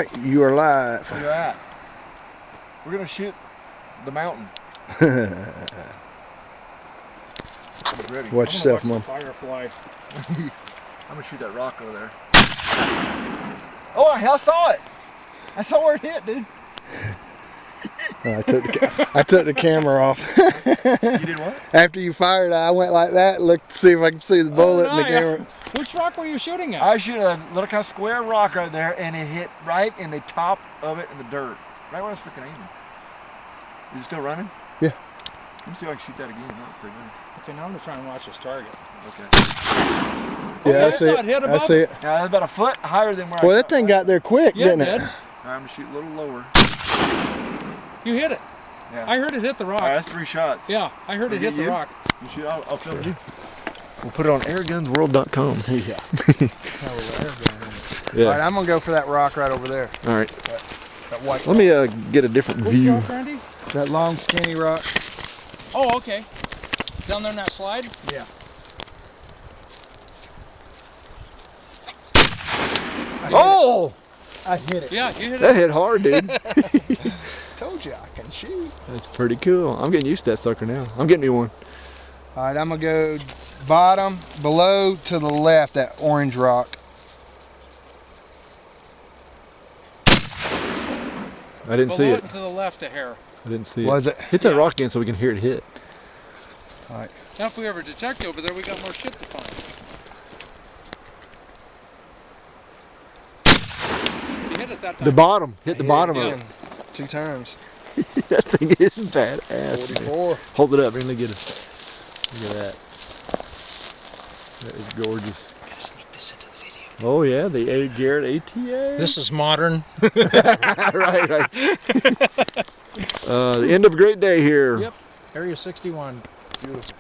right, you are live. Where you at? We're gonna shoot the mountain. Ready. Watch yourself, Mom. Firefly. I'm gonna shoot that rock over there. Oh, I saw it. I saw where it hit, dude. I took the camera off. You did what? After you fired, I went like that, looked to see if I could see the bullet in the camera. Which rock were you shooting at? I was shooting a little kind of square rock right there, and it hit right in the top of it in the dirt. Right where I was freaking aiming. Is it still running? Yeah. Let me see if I can shoot that again. That was pretty good. Okay, now I'm gonna try and watch this target. Okay. Yeah, I see it. I see it. Yeah, that's about a foot higher than where I Well, shot that thing last. got there quick, Yeah, didn't it it? did. All right, I'm gonna shoot a little lower. You hit it. Yeah. I heard it hit the rock. All right, that's 3 shots. Yeah, I heard it hit the rock. You shoot, I'll film you. We'll put it on airgunsworld.com. Yeah. Yeah. All right, I'm gonna go for that rock right over there. All right. That white. Let me get a different Which view. rock, Randy? That long, skinny rock. Oh, okay. Down there in that slide? Yeah. Oh! I hit it. Yeah, you hit That it. hit hard, dude. Told you I can shoot. That's pretty cool. I'm getting used to that sucker now. I'm getting me one. All right, I'm gonna go bottom, below to the left, that orange rock. I didn't see Below it. and to the left a hair. I didn't see it. Was it? Hit that Yeah. rock again so we can hear it hit. All right. Now if we ever detect over there, we got more shit to find. You hit it that time. The bottom. Hit the bottom Hit of it again 2 times. it. That thing is badass. 44. Hold it up. Let me get it. Look at that. That is gorgeous. Sneak this into the video. Oh yeah, the A. Garrett ATA. This is modern. right. The end of a great day here. Yep. Area 61. Beautiful.